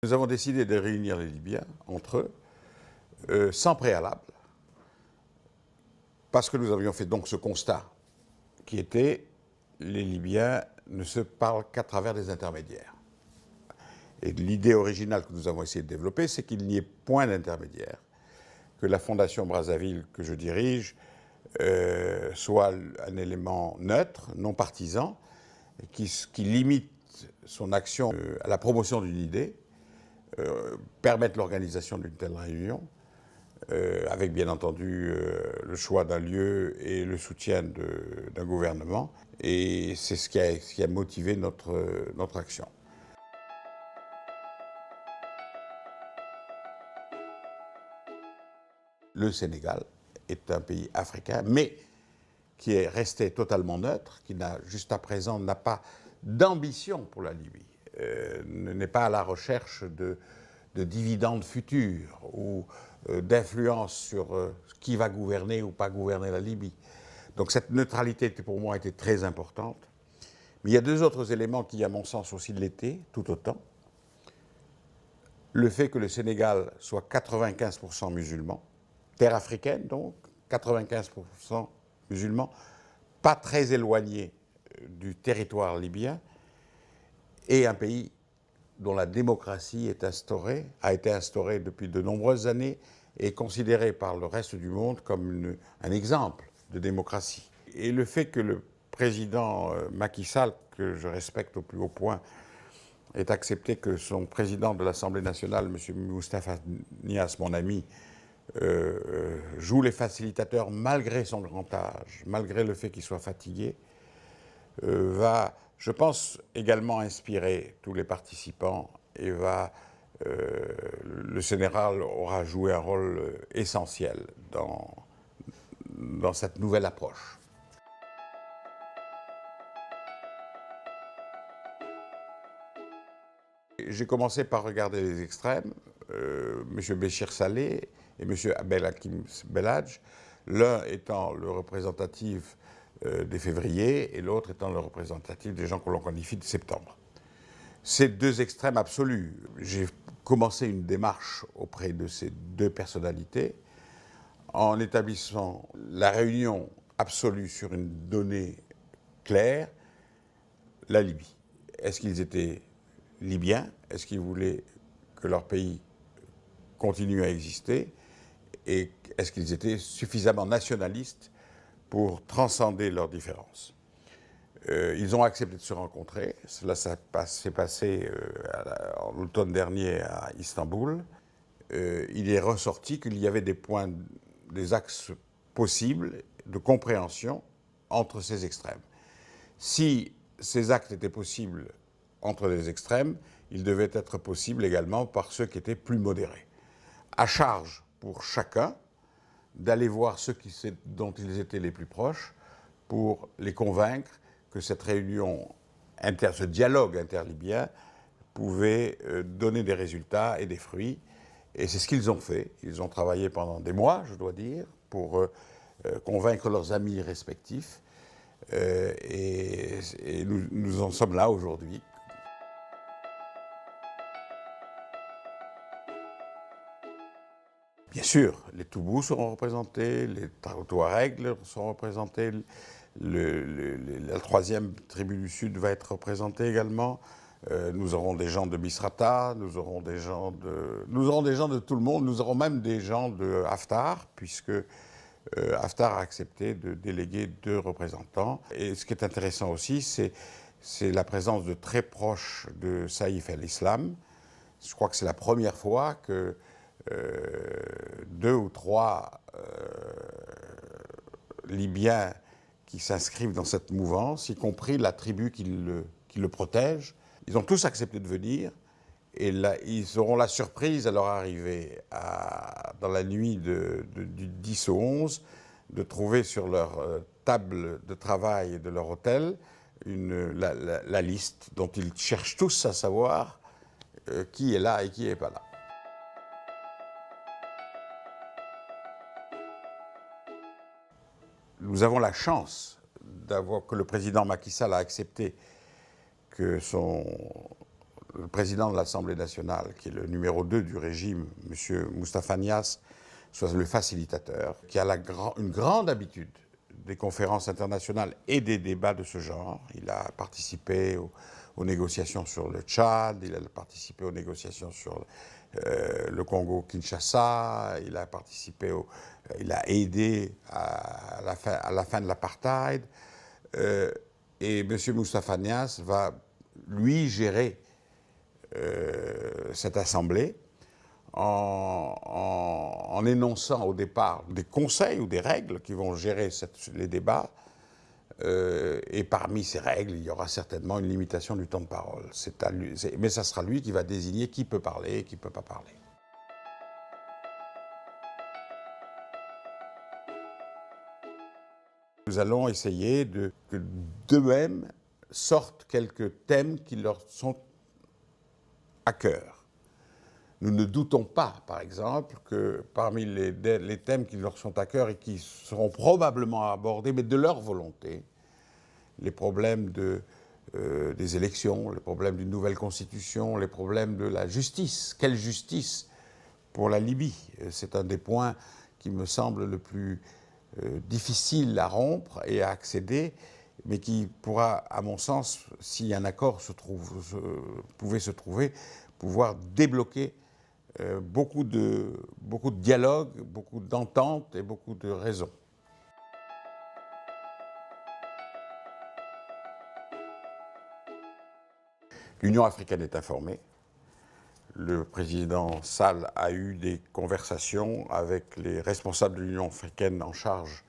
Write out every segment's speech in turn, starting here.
Nous avons décidé de réunir les Libyens entre eux, sans préalable, parce que nous avions fait donc ce constat qui était les Libyens ne se parlent qu'à travers des intermédiaires. Et l'idée originale que nous avons essayé de développer, c'est qu'il n'y ait point d'intermédiaire, que la Fondation Brazzaville que je dirige soit un élément neutre, non partisan, qui limite son action à la promotion d'une idée, permettre l'organisation d'une telle réunion, avec bien entendu le choix d'un lieu et le soutien d'un gouvernement. Et c'est ce qui a motivé notre action. Le Sénégal est un pays africain, mais qui est resté totalement neutre, qui jusqu'à présent n'a pas d'ambition pour la Libye, n'est pas à la recherche de dividendes futurs ou d'influence sur qui va gouverner ou pas gouverner la Libye. Donc cette neutralité pour moi était très importante. Mais il y a deux autres éléments qui, à mon sens, aussi l'étaient, tout autant. Le fait que le Sénégal soit 95% musulman, terre africaine donc, 95% musulmans, pas très éloigné du territoire libyen, et un pays dont la démocratie a été instaurée depuis de nombreuses années et considérée par le reste du monde comme un exemple de démocratie. Et le fait que le président Macky Sall, que je respecte au plus haut point, ait accepté que son président de l'Assemblée nationale, M. Moustapha Niasse, mon ami, joue les facilitateurs malgré son grand âge, malgré le fait qu'il soit fatigué, va, je pense, également inspirer tous les participants et le Sénégal aura joué un rôle essentiel dans cette nouvelle approche. J'ai commencé par regarder les extrêmes, M. Béchir Saleh et M. Abdelhakim Belhadj, l'un étant le représentatif des février et l'autre étant le représentatif des gens que l'on qualifie de septembre. Ces deux extrêmes absolus. J'ai commencé une démarche auprès de ces deux personnalités en établissant la réunion absolue sur une donnée claire, la Libye. Est-ce qu'ils étaient libyens? Est-ce qu'ils voulaient que leur pays continue à exister? Et est-ce qu'ils étaient suffisamment nationalistes pour transcender leurs différences? Ils ont accepté de se rencontrer. Cela s'est passé en l'automne dernier à Istanbul. Il est ressorti qu'il y avait des axes possibles de compréhension entre ces extrêmes. Si ces actes étaient possibles entre les extrêmes, ils devaient être possibles également par ceux qui étaient plus modérés. À charge pour chacun d'aller voir ceux dont ils étaient les plus proches pour les convaincre que cette réunion, ce dialogue interlibyen pouvait donner des résultats et des fruits. Et c'est ce qu'ils ont fait. Ils ont travaillé pendant des mois, je dois dire, pour convaincre leurs amis respectifs. Et nous en sommes là aujourd'hui. Bien sûr, les Toubous seront représentés, les Touaregs seront représentés, la troisième tribu du Sud va être représentée également. Nous aurons des gens de Misrata, nous aurons des gens de tout le monde, nous aurons même des gens de Haftar, puisque Haftar a accepté de déléguer 2 représentants. Et ce qui est intéressant aussi, c'est la présence de très proches de Saïf el-Islam. Je crois que c'est la première fois que 2 ou 3 Libyens qui s'inscrivent dans cette mouvance, y compris la tribu qui le protège. Ils ont tous accepté de venir et là, ils auront la surprise à leur arrivée dans la nuit du 10 au 11 de trouver sur leur table de travail de leur hôtel la liste dont ils cherchent tous à savoir qui est là et qui n'est pas là. Nous avons la chance que le président Macky Sall a accepté que le président de l'Assemblée nationale, qui est le numéro 2 du régime, M. Moustapha Niasse, soit le facilitateur, qui a une grande habitude des conférences internationales et des débats de ce genre. Il a participé aux négociations sur le Tchad, il a participé aux négociations sur le Congo-Kinshasa, il a aidé à la fin de l'apartheid. Et M. Moustapha Niasse va, lui, gérer cette assemblée en énonçant au départ des conseils ou des règles qui vont gérer les débats. Et parmi ces règles, il y aura certainement une limitation du temps de parole. Mais ça sera lui qui va désigner qui peut parler et qui ne peut pas parler. Nous allons essayer que d'eux-mêmes sortent quelques thèmes qui leur sont à cœur. Nous ne doutons pas, par exemple, que parmi les thèmes qui leur sont à cœur et qui seront probablement abordés, mais de leur volonté, les problèmes des élections, les problèmes d'une nouvelle constitution, les problèmes de la justice. Quelle justice pour la Libye? C'est un des points qui me semble le plus difficile à rompre et à accéder, mais qui pourra, à mon sens, si un accord pouvait se trouver, pouvoir débloquer beaucoup de dialogues, beaucoup d'ententes et beaucoup de raisons. L'Union africaine est informée. Le président Sall a eu des conversations avec les responsables de l'Union africaine en charge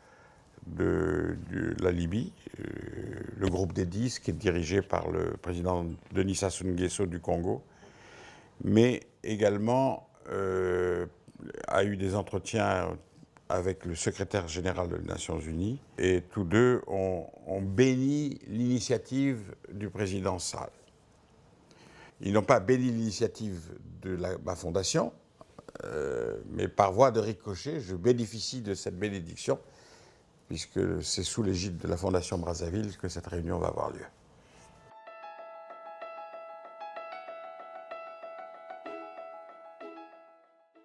de la Libye, le groupe des 10 qui est dirigé par le président Denis Sassou Nguesso du Congo, mais également a eu des entretiens avec le secrétaire général des Nations Unies, et tous deux ont béni l'initiative du président Sall. Ils n'ont pas béni l'initiative de ma fondation, mais par voie de ricochet, je bénéficie de cette bénédiction, puisque c'est sous l'égide de la Fondation Brazzaville que cette réunion va avoir lieu.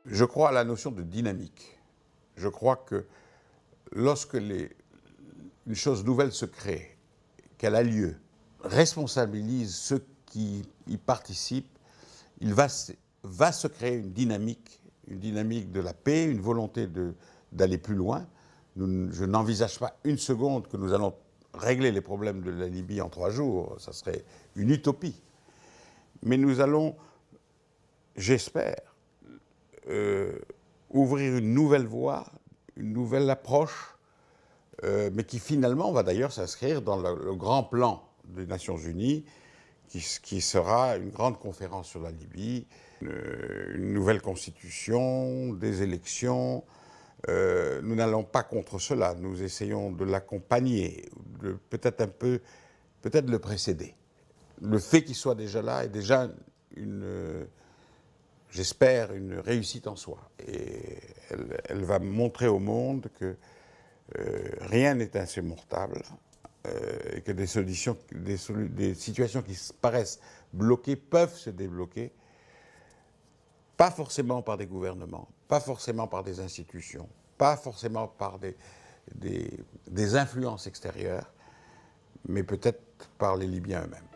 Je crois à la notion de dynamique. Je crois que lorsque une chose nouvelle se crée, qu'elle a lieu, responsabilise ceux qui y participent, il va se créer une dynamique de la paix, une volonté d'aller plus loin. Je n'envisage pas une seconde que nous allons régler les problèmes de la Libye en 3 jours, ça serait une utopie. Mais nous allons, j'espère, ouvrir une nouvelle voie, une nouvelle approche, mais qui finalement va d'ailleurs s'inscrire dans le grand plan des Nations Unies, qui sera une grande conférence sur la Libye, une nouvelle constitution, des élections. Nous n'allons pas contre cela, nous essayons de l'accompagner, peut-être le précéder. Le fait qu'il soit déjà là est déjà j'espère, une réussite en soi. Et elle va montrer au monde que rien n'est insurmontable, et que des situations qui paraissent bloquées peuvent se débloquer, pas forcément par des gouvernements, pas forcément par des institutions, pas forcément par des influences extérieures, mais peut-être par les Libyens eux-mêmes.